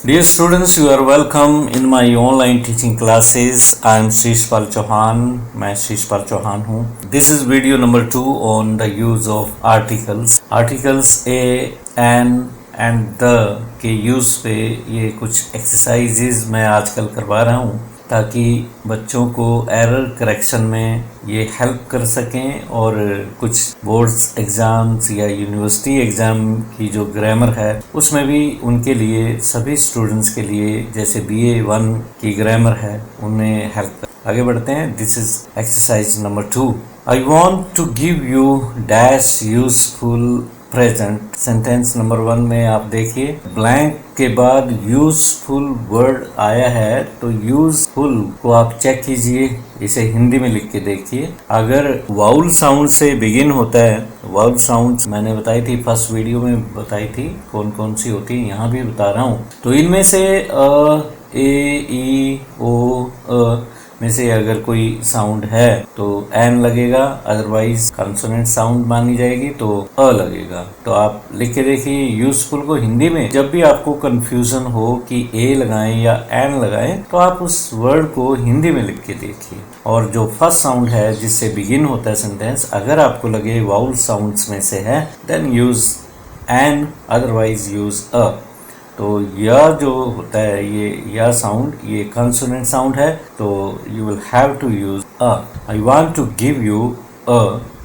Dear students, you are welcome in my online teaching classes. I am Shrishpal Chauhan. मैं Shrishpal Chauhan हूँ. This is video number 2 on the use of articles. Articles a, an and the के use पे ये कुछ exercises मैं आजकल करवा रहा हूँ ताकि बच्चों को एरर करेक्शन में ये हेल्प कर सकें और कुछ बोर्ड्स एग्ज़ाम्स या यूनिवर्सिटी एग्ज़ाम की जो ग्रामर है उसमें भी उनके लिए सभी स्टूडेंट्स के लिए जैसे BA 1 की ग्रामर है उन्हें हेल्प कर। आगे बढ़ते हैं। This is exercise number 2। I want to give you dash useful present. Sentence number 1 में आप देखिए ब्लैंक के बाद यूजफुल वर्ड आया है तो यूजफुल को आप चेक कीजिए, इसे हिंदी में लिख के देखिए। अगर वाउल साउंड से बिगिन होता है, वाउल साउंड मैंने बताई थी फर्स्ट वीडियो में बताई थी कौन कौन सी होती है, यहाँ भी बता रहा हूँ। तो इनमें से ए ई ओ में से अगर कोई साउंड है तो एन लगेगा, अदरवाइज कंसोनेंट साउंड मानी जाएगी तो अ लगेगा। तो आप लिख के देखिए यूजफुल को हिंदी में। जब भी आपको कंफ्यूजन हो कि ए लगाएं या एन लगाएं तो आप उस वर्ड को हिंदी में लिख के देखिए। और जो फर्स्ट साउंड है जिससे बिगिन होता है सेंटेंस, अगर आपको लगे वाउल साउंड्स में से है then use an, otherwise use a. तो यह जो होता है यह साउंड ये कंसोनेंट साउंड है तो you will have to use a. I want to give you a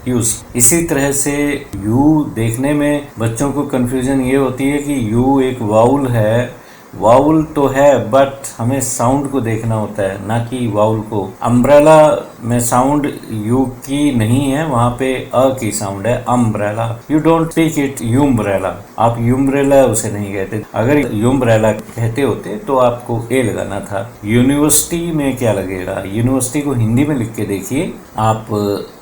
use. इसी तरह से यू देखने में बच्चों को कंफ्यूजन ये होती है कि यू एक वाउल है। वाउल तो है बट हमें साउंड को देखना होता है ना कि वाउल को। अम्ब्रेला में साउंड यू की नहीं है, वहाँ पे अ की साउंड है umbrella. You don't speak it umbrella, आप यूम्ब्रेला उसे नहीं कहते। अगर यूम्ब्रेला कहते होते तो आपको ए लगाना था। यूनिवर्सिटी में क्या लगेगा, यूनिवर्सिटी को हिंदी में लिख के देखिए, आप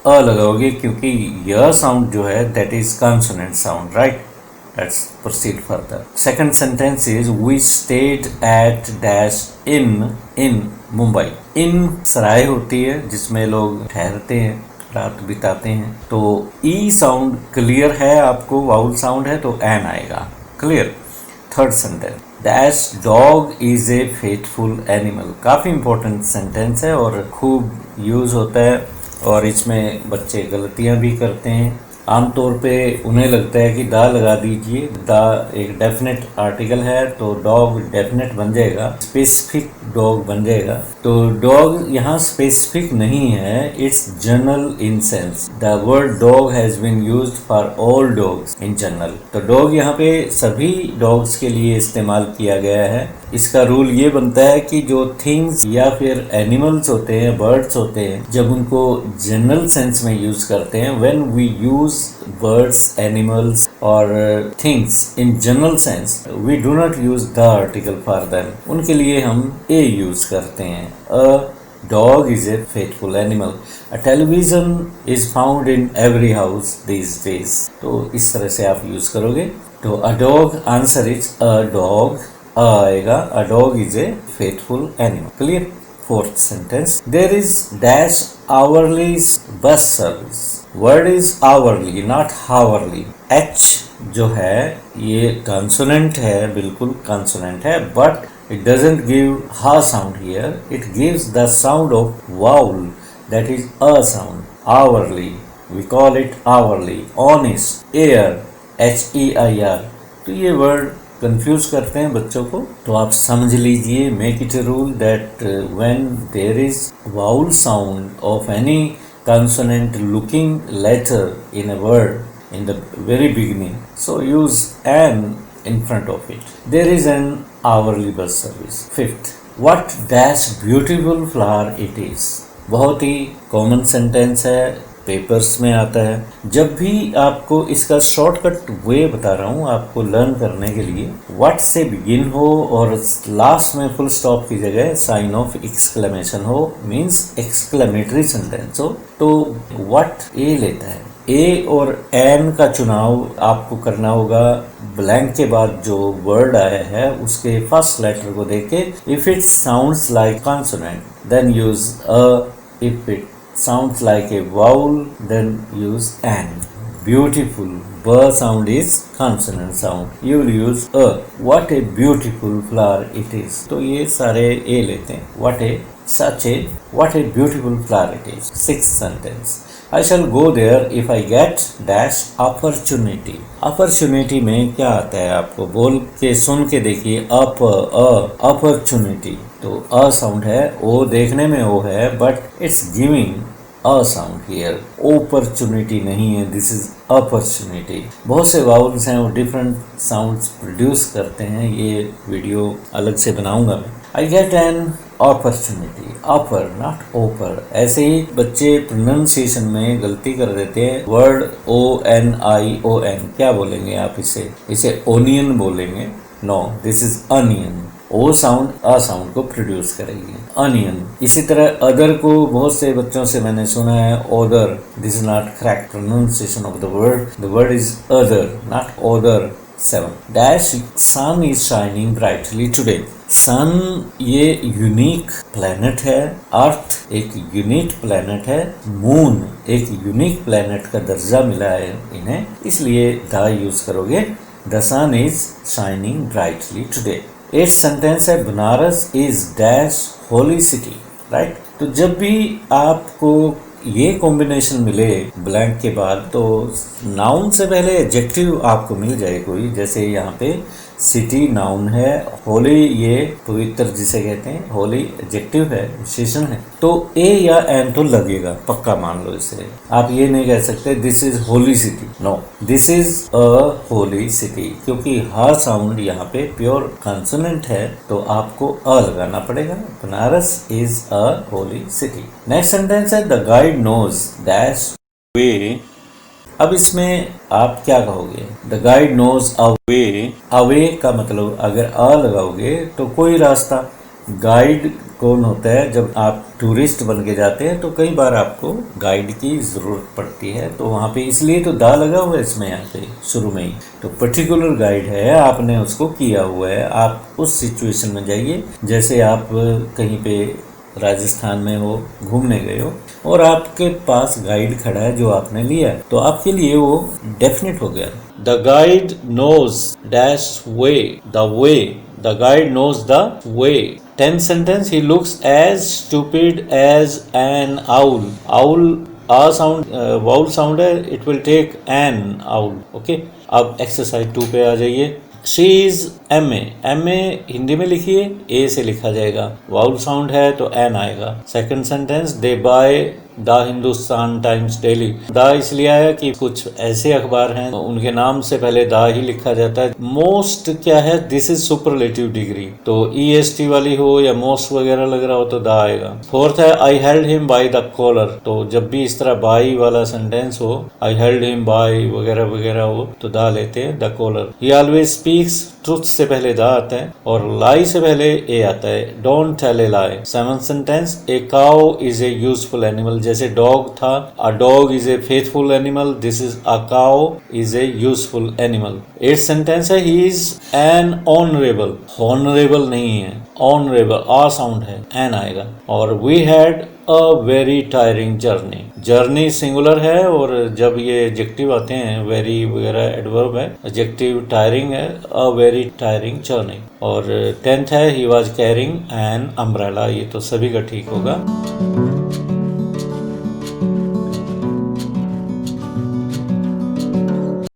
अ लगाओगे क्योंकि यह साउंड जो है that is consonant sound, right. Let's proceed further. Second sentence is we stayed at dash in Mumbai. In सराय होती है जिसमें लोग ठहरते हैं, रात बिताते हैं। तो ई साउंड क्लियर है आपको, वाउल साउंड है तो एन आएगा, clear. Third sentence dash dog is a faithful animal. काफ़ी इंपॉर्टेंट सेंटेंस है और खूब यूज़ होता है और इसमें बच्चे गलतियाँ भी करते हैं। आमतौर पे उन्हें लगता है कि दा लगा दीजिए, दा एक डेफिनेट आर्टिकल है तो डॉग डेफिनेट बन जाएगा, स्पेसिफिक डॉग बन जाएगा। तो डॉग यहाँ स्पेसिफिक नहीं है, it's general in sense. The word dog has been used for all dogs in general. तो डॉग यहाँ पे सभी डॉग्स के लिए इस्तेमाल किया गया है। इसका रूल ये बनता है कि जो थिंग्स या फिर एनिमल्स होते हैं, बर्ड्स होते हैं, जब उनको जनरल सेंस में यूज करते हैं, when we use birds, animals or things in general sense, we do not use the article for them. उनके लिए हम a use करते हैं। A dog is a faithful animal. A television is found in every house these days. तो इस तरह से आप यूज करोगे। तो a dog answer is a dog, a आएगा, a dog is a faithful animal. Clear? Fourth sentence there is dash hourly bus service. Word is hourly not hourly. H जो है ये कंसोनेंट है, बिल्कुल कंसोनेंट है, but it doesn't give ha sound here, it gives the sound of vowel that is a sound. Hourly, we call it hourly. Honest, air, HEIR। तो ये word confuse करते हैं बच्चों को, तो आप समझ लीजिए, make it a rule that when there is vowel sound of any consonant looking letter in a word in the very beginning, so use an in front of it. There is an hourly bus service. Fifth, what dash beautiful flower it is. बहुत ही common sentence है, papers में आता है। जब भी आपको इसका shortcut way बता रहा हूँ आपको लर्न करने के लिए, व्हाट से बिगिन हो और लास्ट में फुल स्टॉप की जगह साइन ऑफ एक्सक्लेमेशन हो, मींस एक्सक्लेमेटरी सेंटेंस हो, तो व्हाट ए लेता है। ए और एन का चुनाव आपको करना होगा ब्लैंक के बाद जो वर्ड आया है उसके फर्स्ट लेटर को देख के। If it sounds like consonant then use a, if it sounds like a vowel then use an. beautiful. B sound is consonant sound. You will use a. What a beautiful flower it is. तो ये सारे A लेते हैं. What a beautiful flower it is. Sixth sentence. I shall go there if I get dash opportunity. Opportunity में क्या आता है आपको बोल के सुन के देखिए. opportunity. तो अ साउंड है. ओ देखने में ओ है but it's giving a sound here. Opportunity नहीं है. This is opportunity. बहुत से वाउल्स हैं वो डिफरेंट साउंड्स प्रोड्यूस करते हैं. ये वीडियो अलग से बनाऊंगा मैं. I get an opportunity. Upper not ओपर. ऐसे ही बच्चे प्रोनाउंसिएशन में गलती कर देते हैं. वर्ड ONION क्या बोलेंगे आप इसे ओनियन बोलेंगे. No, this is onion. O sound a sound को प्रोड्यूस करेगी. अनियन. इसी तरह अदर को बहुत से बच्चों से मैंने सुना है other. This is not correct pronunciation of the word. The word is other not other. 7. Dash sun is shining brightly today. Sun ये यूनिक प्लैनेट है. अर्थ एक यूनिक प्लैनेट है. मून एक यूनिक प्लैनेट का दर्जा मिला है इन्हें, इसलिए द यूज करोगे. The sun is shining brightly today. 8th sentence है Banaras is dash holy city. Right. तो जब भी आपको ये कॉम्बिनेशन मिले ब्लैंक के बाद तो नाउन से पहले एडजेक्टिव आपको मिल जाए कोई. जैसे यहाँ पे सिटी नाउन है, होली ये पवित्र जिसे कहते हैं, होली एडजेक्टिव है, विशेषण है. तो ए या एन तो लगेगा पक्का, मान लो इसे. आप ये नहीं कह सकते this is holy city. No, this is a holy city, क्योंकि हर साउंड यहाँ पे प्योर कंसोनेंट है तो आपको अ लगाना पड़ेगा. Banaras is a holy city. Next sentence है the guide knows dash way. अब इसमें आप क्या कहोगे. The guide knows a way. Away का मतलब अगर अ लगाओगे तो कोई रास्ता. गाइड कौन होता है. जब आप टूरिस्ट बन के जाते हैं तो कई बार आपको गाइड की ज़रूरत पड़ती है, तो वहाँ पे इसलिए तो दा लगा हुआ है इसमें यहाँ पे शुरू में ही. तो पर्टिकुलर गाइड है, आपने उसको किया हुआ है. आप उस सिचुएशन में जाइए जैसे आप कहीं पे राजस्थान में हो, घूमने गए हो और आपके पास गाइड खड़ा है जो आपने लिया, तो आपके लिए वो डेफिनेट हो गया. The guide knows dash way. The way. The guide knows the way. 10th sentence he looks as stupid as an owl. Owl आ साउंड वाउल साउंड है, it will take an owl. Okay. अब exercise 2 पे आ जाइए. She is MA. MA Hindi में लिखिए, ए से लिखा जाएगा. वाउल साउंड है तो एन आएगा. Second sentence they by the Hindustan times daily. The इसलिए आया कि कुछ ऐसे अखबार हैं उनके नाम से पहले द ही लिखा जाता है. मोस्ट क्या है, दिस इज सुपरलेटिव डिग्री, तो EST वाली हो या मोस्ट वगैरह लग रहा हो तो द आएगा. फोर्थ है I held him by the collar. तो जब भी इस तरह बाई वाला सेंटेंस हो, आई हेल्ड हिम बाय वगैरह वगैरह हो तो द लेते हैं, the collar. He always speaks. Truth से पहले द आता है और लाई से पहले ए आता है. Don't tell a lie. 7th sentence a cow is a useful animal. जैसे डॉग था, a dog is a faithful animal. This is a cow is a useful animal. 8th sentence है he is an honourable. Honourable नहीं है, honourable आ sound है, an आएगा. और we had a very tiring journey. Journey singular है और जब ये एडजेक्टिव आते हैं, वेरी वगैरह एडवर्ब है, एडजेक्टिव टायरिंग है, अ वेरी टायरिंग जर्नी. और 10th है he was carrying an umbrella. ये तो सभी का ठीक होगा.